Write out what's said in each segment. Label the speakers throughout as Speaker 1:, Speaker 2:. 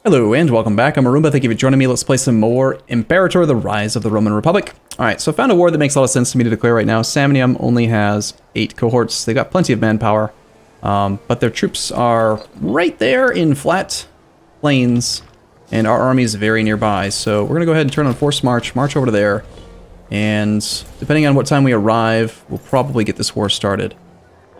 Speaker 1: Hello and welcome back. I'm Arumba. Thank you for joining me. Let's play some more Imperator, the Rise of the Roman Republic. Alright, so I found a war that makes a lot of sense to me to declare right now. Samnium only has 8 cohorts. They've got plenty of manpower, but their troops are right there in flat plains, and our army is very nearby. So we're going to go ahead and turn on forced march over to there, and depending on what time we arrive, we'll probably get this war started.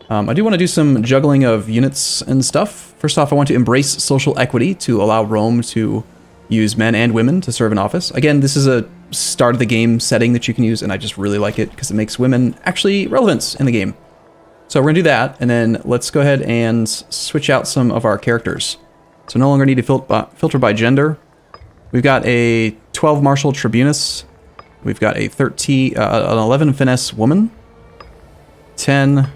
Speaker 1: I do want to do some juggling of units and stuff. First off, I want to embrace social equity to allow Rome to use men and women to serve in office. Again, this is a start of the game setting that you can use, and I just really like it because it makes women actually relevant in the game. So we're going to do that, and then let's go ahead and switch out some of our characters. So no longer need to filter by gender. We've got a 12 martial tribunus. We've got a 11 finesse woman. 10...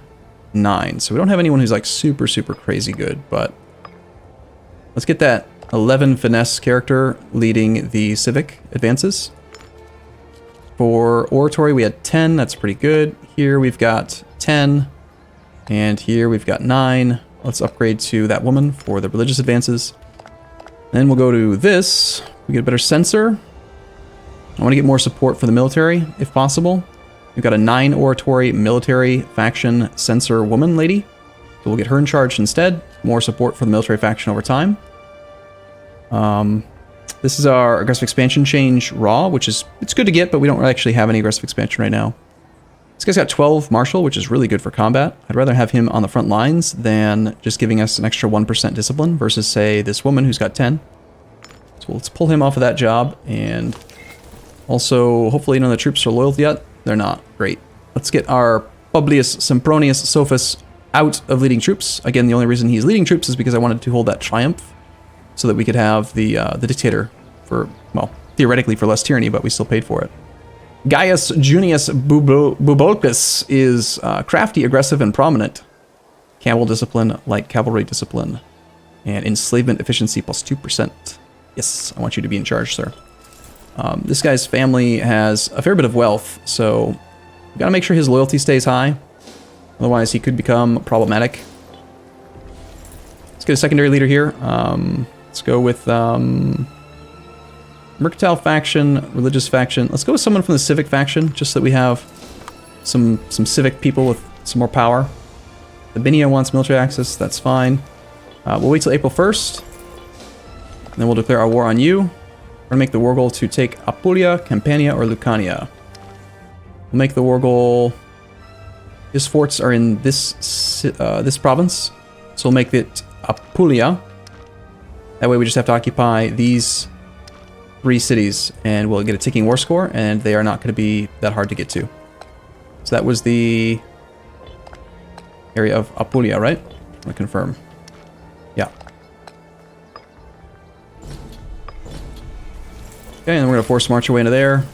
Speaker 1: 9. So we don't have anyone who's like super crazy good, but let's get that 11 finesse character leading the civic advances. For oratory we had 10, that's pretty good. Here we've got 10, and here we've got 9. Let's upgrade to that woman for the religious advances. Then we'll go to this. We get a better censor. I want to get more support for the military if possible. We've got a 9 oratory military faction censor woman lady. So we'll get her in charge instead. More support for the military faction over time. This is our aggressive expansion change raw, which is, it's good to get, but we don't actually have any aggressive expansion right now. This guy's got 12 martial, which is really good for combat. I'd rather have him on the front lines than just giving us an extra 1% discipline versus, say, this woman who's got 10. So let's pull him off of that job, and also, hopefully none of the troops are loyal yet. They're not. Great. Let's get our Publius Sempronius Sophus out of leading troops. Again, the only reason he's leading troops is because I wanted to hold that triumph so that we could have the dictator for, well, theoretically for less tyranny, but we still paid for it. Gaius Junius Bubolcus is crafty, aggressive, and prominent. Cavalry discipline, light cavalry discipline, and enslavement efficiency plus 2%. Yes, I want you to be in charge, sir. This guy's family has a fair bit of wealth, so we've got to make sure his loyalty stays high. Otherwise, he could become problematic. Let's get a secondary leader here. Let's go with mercantile faction, religious faction. Let's go with someone from the civic faction, just so that we have some civic people with some more power. Labinia wants military access. That's fine. We'll wait till April 1st, and then we'll declare our war on you. We're going to make the war goal to take Apulia, Campania, or Lucania. We'll make the war goal... His forts are in this this province, so we'll make it Apulia. That way we just have to occupy these 3 cities, and we'll get a ticking war score, and they are not going to be that hard to get to. So that was the area of Apulia, right? I'm going to confirm. Yeah. Okay, and then we're going to force march our way into there.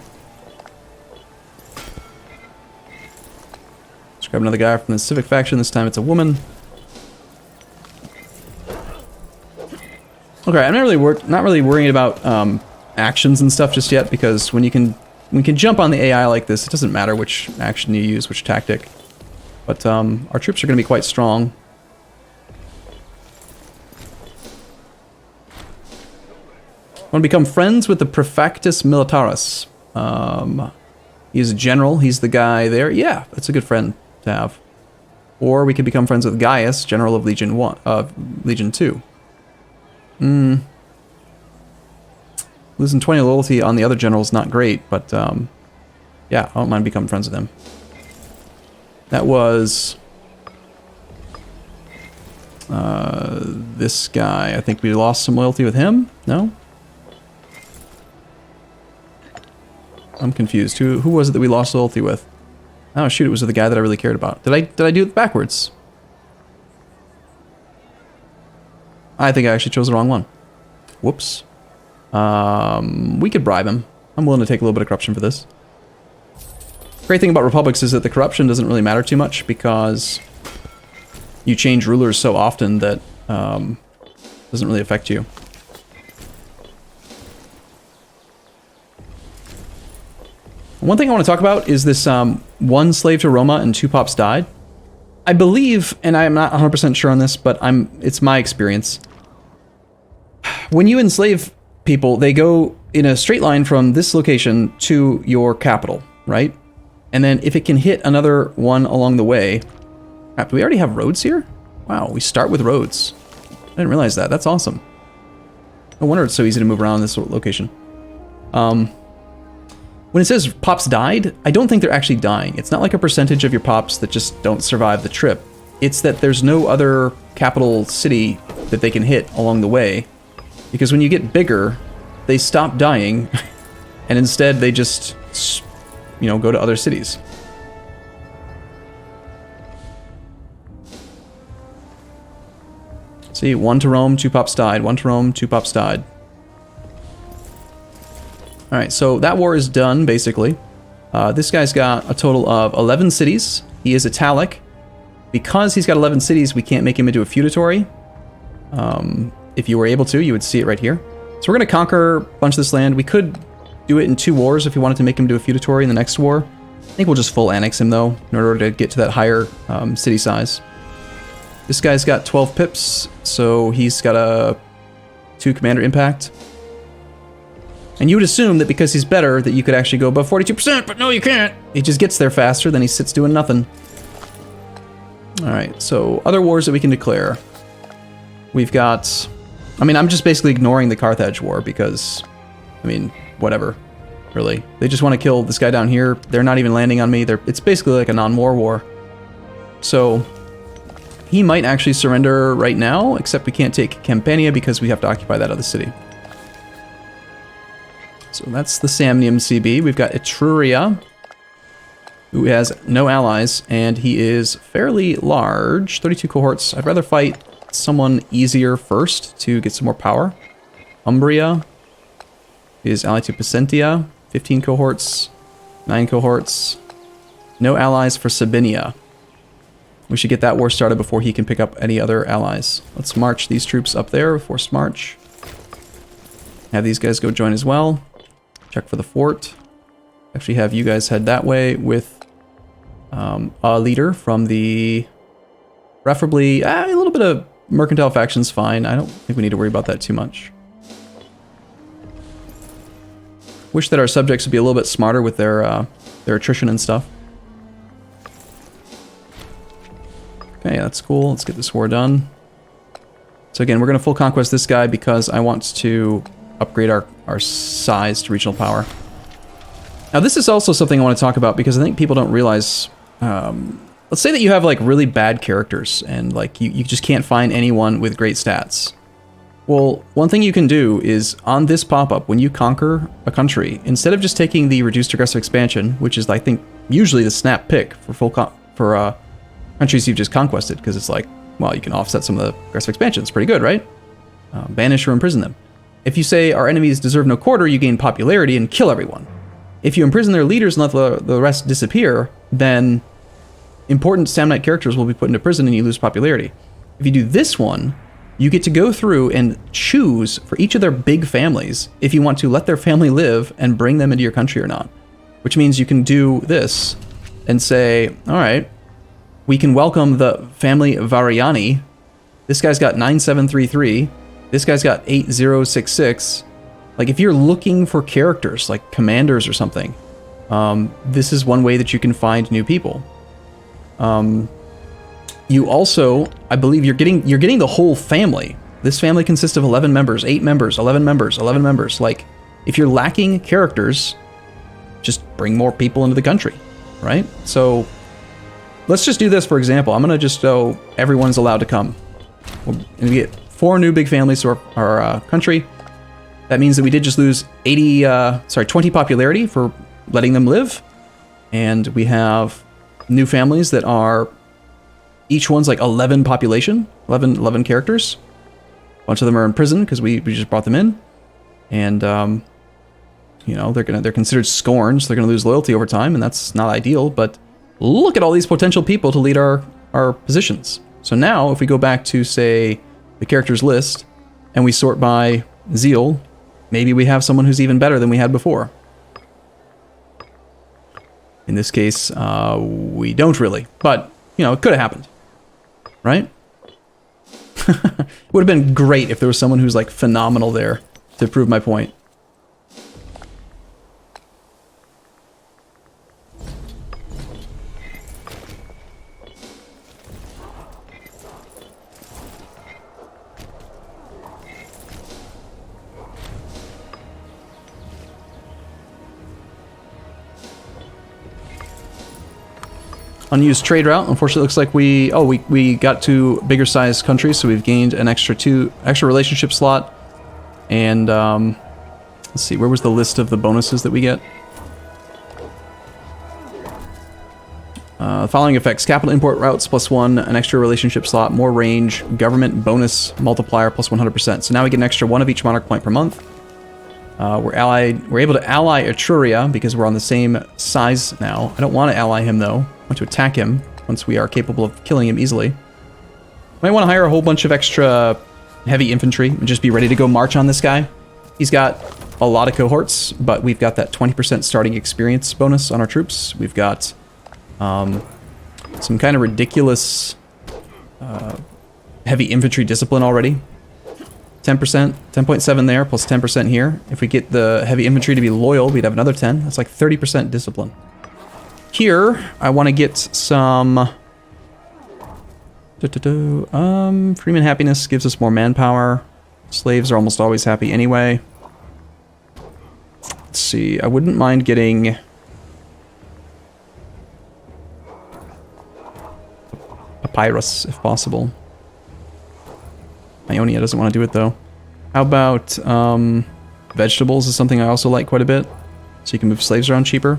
Speaker 1: Let's grab another guy from the civic faction. This time it's a woman. Okay, I'm not really worrying about actions and stuff just yet, because when you can jump on the AI like this, it doesn't matter which action you use, which tactic. But our troops are going to be quite strong. I want to become friends with the Prefectus Militaris. He's a general. He's the guy there. Yeah, that's a good friend to have. Or we could become friends with Gaius, general of Legion 2. Losing 20 loyalty on the other general is not great, but yeah, I don't mind becoming friends with him. That was this guy. I think we lost some loyalty with him. No? I'm confused. Who was it that we lost loyalty with? Oh shoot, it was the guy that I really cared about. Did I do it backwards? I think I actually chose the wrong one. Whoops. We could bribe him. I'm willing to take a little bit of corruption for this. Great thing about republics is that the corruption doesn't really matter too much, because you change rulers so often that doesn't really affect you. One thing I want to talk about is this 1 slave to Roma and 2 pops died. I believe, and I am not 100% sure on this, but it's my experience. when you enslave people, they go in a straight line from this location to your capital, right? And then if it can hit another one along the way... Do we already have roads here? Wow, we start with roads. I didn't realize that. That's awesome. No wonder it's so easy to move around this location. When it says pops died, I don't think they're actually dying. It's not like a percentage of your pops that just don't survive the trip. It's that there's no other capital city that they can hit along the way. Because when you get bigger, they stop dying, and instead they just, you know, go to other cities. See, 1 to Rome, 2 pops died. 1 to Rome, 2 pops died. Alright, so that war is done, basically. This guy's got a total of 11 cities. He is Italic. Because he's got 11 cities, we can't make him into a feudatory. If you were able to, you would see it right here. So we're going to conquer a bunch of this land. We could do it in 2 wars if you wanted to make him into a feudatory in the next war. I think we'll just full annex him, though, in order to get to that higher city size. This guy's got 12 pips, so he's got a 2 commander impact. And you would assume that because he's better, that you could actually go above 42%, but no, you can't. He just gets there faster, then he sits doing nothing. Alright, so other wars that we can declare. We've got... I mean, I'm just basically ignoring the Carthage war because, I mean, whatever, really. They just want to kill this guy down here. They're not even landing on me. It's basically like a non-war war. So... he might actually surrender right now, except we can't take Campania because we have to occupy that other city. So that's the Samnium CB. We've got Etruria, who has no allies, and he is fairly large, 32 cohorts. I'd rather fight someone easier first to get some more power. Umbria is allied to Placentia, 15 cohorts, 9 cohorts. No allies for Sabinia. We should get that war started before he can pick up any other allies. Let's march these troops up there, forced march. Have these guys go join as well. Check for the fort. Actually have you guys head that way with a leader from the... preferably, a little bit of mercantile faction's fine. I don't think we need to worry about that too much. Wish that our subjects would be a little bit smarter with their attrition and stuff. Okay, that's cool. Let's get this war done. So again, we're going to full conquest this guy because I want to upgrade our size to regional power. Now this is also something I want to talk about because I think people don't realize... let's say that you have like really bad characters and like you just can't find anyone with great stats. Well, one thing you can do is on this pop-up, when you conquer a country, instead of just taking the reduced aggressive expansion, which is I think usually the snap pick for countries you've just conquested, because it's like, well, you can offset some of the aggressive expansion. It's pretty good, right? Banish or imprison them. If you say our enemies deserve no quarter, you gain popularity and kill everyone. If you imprison their leaders and let the rest disappear, then important Samnite characters will be put into prison and you lose popularity. If you do this one, you get to go through and choose for each of their big families if you want to let their family live and bring them into your country or not. Which means you can do this and say, all right, we can welcome the family Variani. This guy's got 9733. This guy's got 8066. Like if you're looking for characters like commanders or something, this is one way that you can find new people. You also, I believe you're getting the whole family. This family consists of 11 members, 8 members, 11 members, 11 members. Like if you're lacking characters, just bring more people into the country, right? So let's just do this for example. I'm gonna just go, everyone's allowed to come. We're gonna get 4 new big families to our country. That means that we did just lose 20 popularity for letting them live. And we have new families that are, each one's like 11 population, 11 characters. A bunch of them are in prison because we just brought them in. And, you know, they're considered scorned, so they're gonna lose loyalty over time, and that's not ideal, but look at all these potential people to lead our positions. So now, if we go back to, say, the characters list, and we sort by zeal, maybe we have someone who's even better than we had before. In this case, we don't really, but, you know, it could have happened, right? Would have been great if there was someone who's like phenomenal there to prove my point. Unused trade route. Unfortunately, it looks like we got to bigger size countries, so we've gained an extra relationship slot. And let's see, where was the list of the bonuses that we get? Following effects: capital import routes +1, an extra relationship slot, more range, government bonus multiplier +100%. So now we get an extra 1 of each monarch point per month. We're able to ally Etruria because we're on the same size now. I don't want to ally him though. I want to attack him once we are capable of killing him easily. Might want to hire a whole bunch of extra heavy infantry and just be ready to go march on this guy. He's got a lot of cohorts, but we've got that 20% starting experience bonus on our troops. We've got some kind of ridiculous heavy infantry discipline already. 10%, 10.7 there, plus 10% here. If we get the heavy infantry to be loyal, we'd have another 10. That's like 30% discipline. Here, I want to get some... Freeman happiness gives us more manpower. Slaves are almost always happy anyway. Let's see, I wouldn't mind getting... Papyrus, if possible. Ionia doesn't want to do it, though. How about vegetables is something I also like quite a bit. So you can move slaves around cheaper.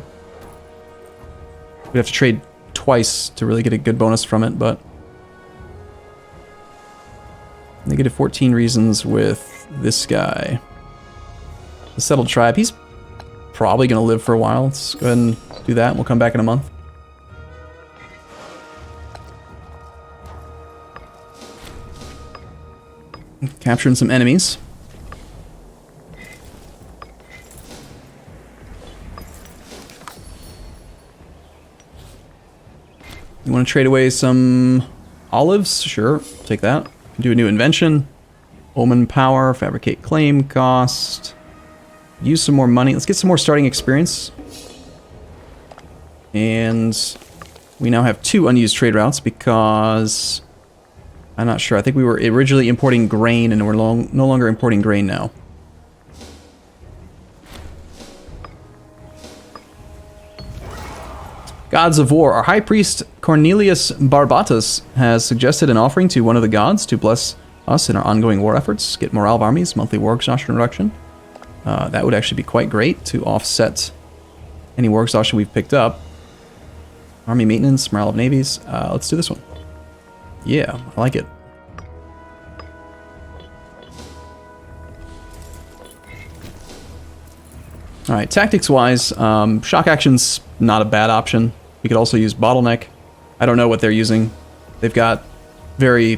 Speaker 1: We have to trade twice to really get a good bonus from it, but... Negative 14 reasons with this guy. The settled tribe, he's probably going to live for a while. Let's go ahead and do that, and we'll come back in a month. Capturing some enemies. You want to trade away some olives? Sure, take that. Do a new invention. Omen power, fabricate claim cost. Use some more money. Let's get some more starting experience. And we now have 2 unused trade routes because... I'm not sure. I think we were originally importing grain and we're no longer importing grain now. Gods of War. Our High Priest Cornelius Barbatus has suggested an offering to one of the gods to bless us in our ongoing war efforts. Get morale of armies, monthly war exhaustion reduction. That would actually be quite great to offset any war exhaustion we've picked up. Army maintenance, morale of navies. Let's do this one. Yeah, I like it. Alright, tactics-wise, shock action's not a bad option. We could also use bottleneck. I don't know what they're using. They've got very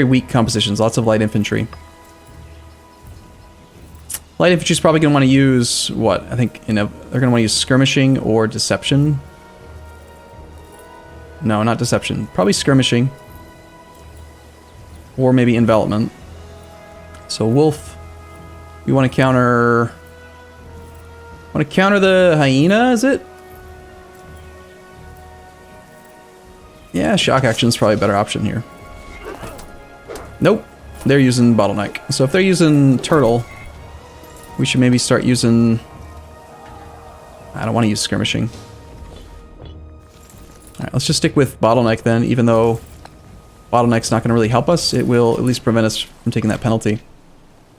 Speaker 1: weak compositions, lots of light infantry. Light infantry's probably going to want to use, what? I think they're going to want to use skirmishing or deception. No, not deception. Probably skirmishing. Or maybe envelopment. So wolf, we want to counter... Want to counter the hyena, is it? Yeah, shock action is probably a better option here. Nope, they're using bottleneck. So if they're using turtle, we should maybe start using... I don't want to use skirmishing. Alright, let's just stick with bottleneck then, even though bottleneck's not going to really help us. It will at least prevent us from taking that penalty.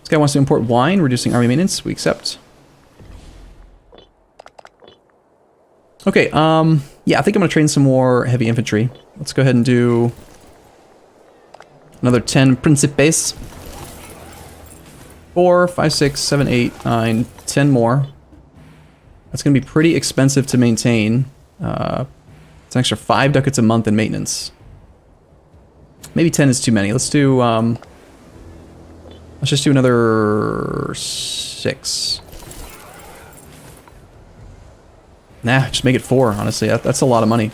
Speaker 1: This guy wants to import wine, reducing army maintenance. We accept. Okay, yeah, I think I'm going to train some more heavy infantry. Let's go ahead and do another 10 Principes. 4, 5, 6, 7, 8, 9, 10 more. That's going to be pretty expensive to maintain. It's an extra 5 ducats a month in maintenance. Maybe 10 is too many. Let's do, let's just do another 6. Nah, just make it 4, honestly. That's a lot of money.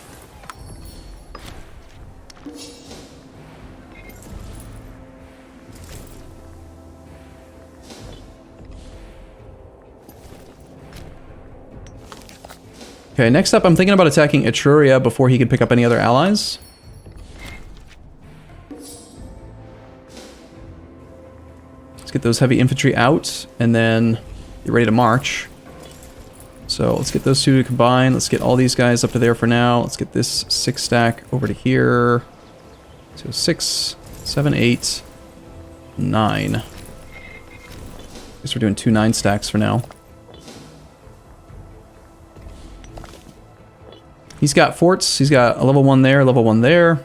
Speaker 1: Okay, next up, I'm thinking about attacking Etruria before he can pick up any other allies. Let's get those heavy infantry out, and then get ready to march. So let's get those two to combine. Let's get all these guys up to there for now. Let's get this 6 stack over to here. So 6, 7, 8, 9. Guess we're doing 2 9 stacks for now. He's got forts. He's got a level 1 there, level 1 there.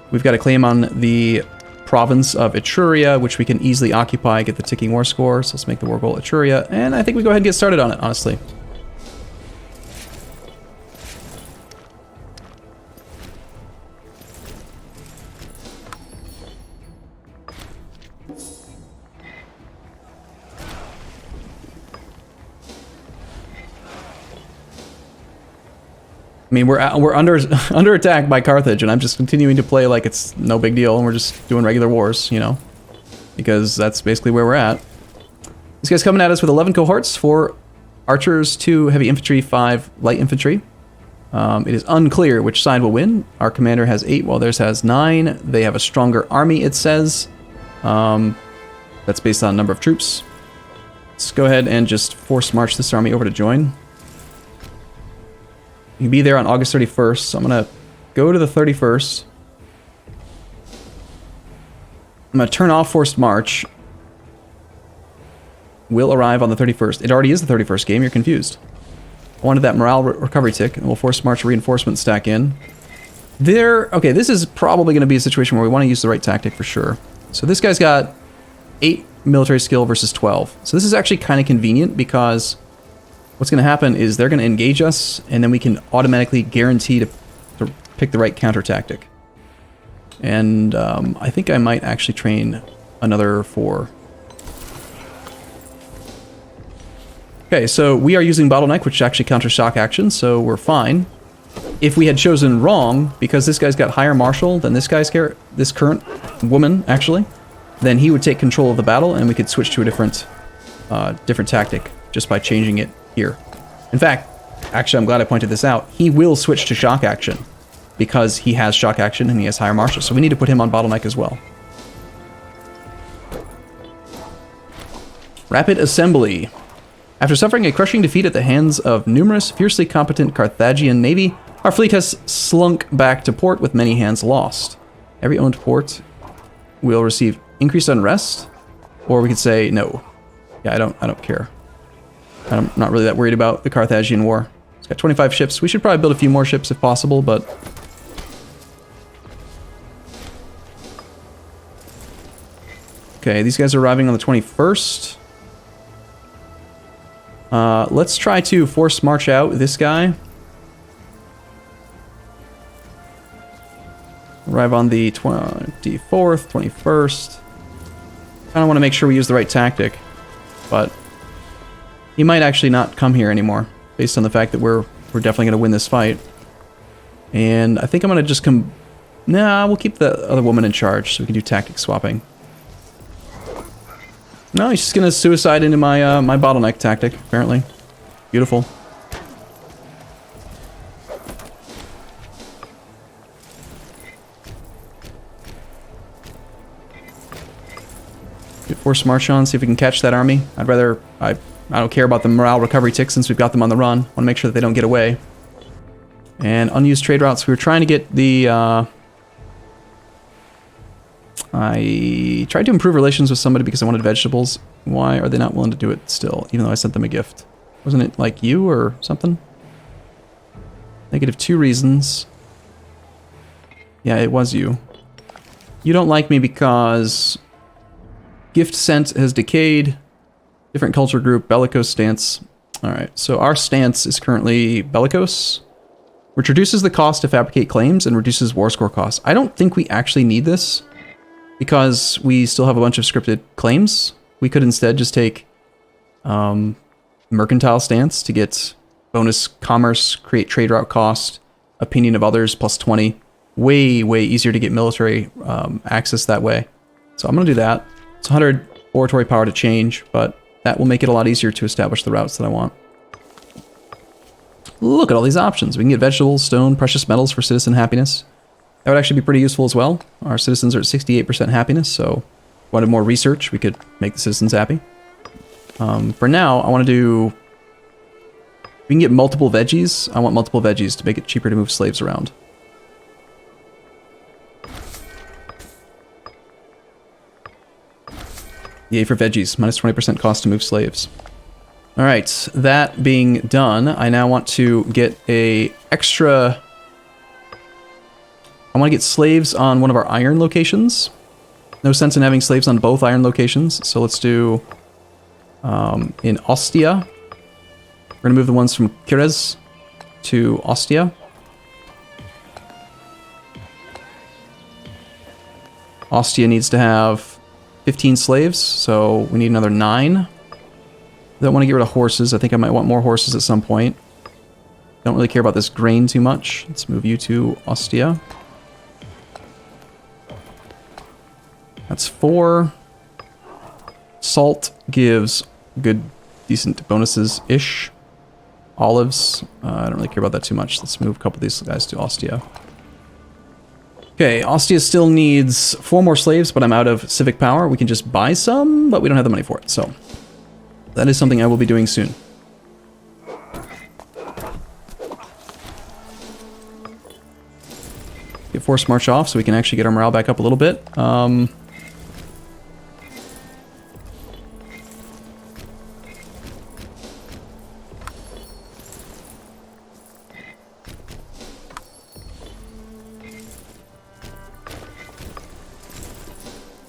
Speaker 1: We've got a claim on the province of Etruria, which we can easily occupy, get the ticking war score. So let's make the war goal Etruria. And I think we go ahead and get started on it, honestly. I mean, we're under attack by Carthage, and I'm just continuing to play like it's no big deal, and we're just doing regular wars, you know, because that's basically where we're at. This guy's coming at us with 11 cohorts, 4 archers, 2 heavy infantry, 5 light infantry. It is unclear which side will win. Our commander has 8, while theirs has 9. They have a stronger army, it says. That's based on number of troops. Let's go ahead and just force march this army over to join. You can be there on August 31st, so I'm going to go to the 31st. I'm going to turn off forced march. Will arrive on the 31st. It already is the 31st game, you're confused. I wanted that morale recovery tick, and we'll force march reinforcement stack in. Okay, this is probably going to be a situation where we want to use the right tactic for sure. So this guy's got 8 military skill versus 12. So this is actually kind of convenient because what's going to happen is they're going to engage us, and then we can automatically guarantee to pick the right counter tactic. And I think I might actually train another 4. Okay, so we are using Bottleneck, which actually counters shock action, so we're fine. If we had chosen wrong, because this guy's got higher martial than this current woman, actually, then he would take control of the battle, and we could switch to a different tactic just by changing it here. In fact, actually, I'm glad I pointed this out. He will switch to shock action because he has shock action and he has higher martial, so we need to put him on Bottleneck as well. Rapid Assembly. After suffering a crushing defeat at the hands of numerous, fiercely competent Carthaginian navy, our fleet has slunk back to port with many hands lost. Every owned port will receive increased unrest, or we could say no. Yeah, I don't care. I'm not really that worried about the Carthaginian War. It's got 25 ships. We should probably build a few more ships if possible, but okay, these guys are arriving on the 21st. Let's try to force march out this guy. Arrive on the 24th, 21st. I don't want to make sure we use the right tactic, but he might actually not come here anymore, based on the fact that we're definitely going to win this fight. And I think I'm going to just come. Nah, we'll keep the other woman in charge so we can do tactic swapping. No, he's just going to suicide into my my Bottleneck tactic, apparently. Beautiful. Get force march on, see if we can catch that army. I don't care about the morale recovery tick since we've got them on the run. Want to make sure that they don't get away. And unused trade routes. We were trying to get the I tried to improve relations with somebody because I wanted vegetables. Why are they not willing to do it still, even though I sent them a gift? Wasn't it like you or something? -2 reasons. Yeah, it was you. You don't like me because gift sent has decayed. Different culture group, bellicose stance. Alright, so our stance is currently bellicose, which reduces the cost to fabricate claims and reduces war score costs. I don't think we actually need this, because we still have a bunch of scripted claims. We could instead just take mercantile stance to get bonus commerce, create trade route cost, opinion of others plus 20. Way, way easier to get military access that way. So I'm going to do that. It's 100 oratory power to change, but that will make it a lot easier to establish the routes that I want. Look at all these options. We can get vegetables, stone, precious metals for citizen happiness. That would actually be pretty useful as well. Our citizens are at 68% happiness, so if we wanted more research, we could make the citizens happy. For now, I want to do... We can get multiple veggies. I want multiple veggies to make it cheaper to move slaves around. Yay for veggies. Minus 20% cost to move slaves. Alright, that being done, I now want to get a extra... I want to get slaves on one of our iron locations. No sense in having slaves on both iron locations, so let's do in Ostia. We're going to move the ones from Kires to Ostia. Ostia needs to have 15 slaves, so we need another 9. I don't want to get rid of horses. I think I might want more horses at some point. Don't really care about this grain too much. Let's move you to Ostia. That's 4. Salt gives good, decent bonuses-ish. Olives, I don't really care about that too much. Let's move a couple of these guys to Ostia. Okay, Ostia still needs 4 more slaves, but I'm out of civic power. We can just buy some, but we don't have the money for it, so... That is something I will be doing soon. Get forced march off so we can actually get our morale back up a little bit.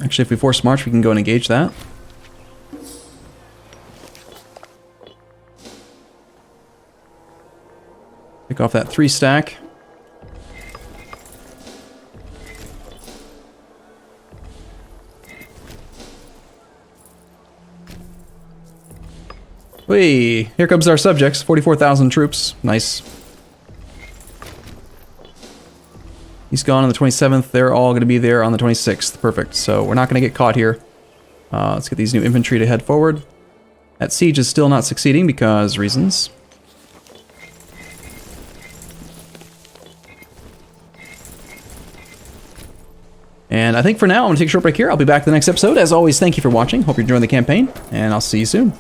Speaker 1: Actually, if we force march, we can go and engage that. Pick off that 3 stack. Whee! Here comes our subjects. 44,000 troops. Nice. He's gone on the 27th. They're all going to be there on the 26th. Perfect. So we're not going to get caught here. Let's get these new infantry to head forward. That siege is still not succeeding because reasons. And I think for now, I'm going to take a short break here. I'll be back the next episode. As always, thank you for watching. Hope you're enjoying the campaign, and I'll see you soon.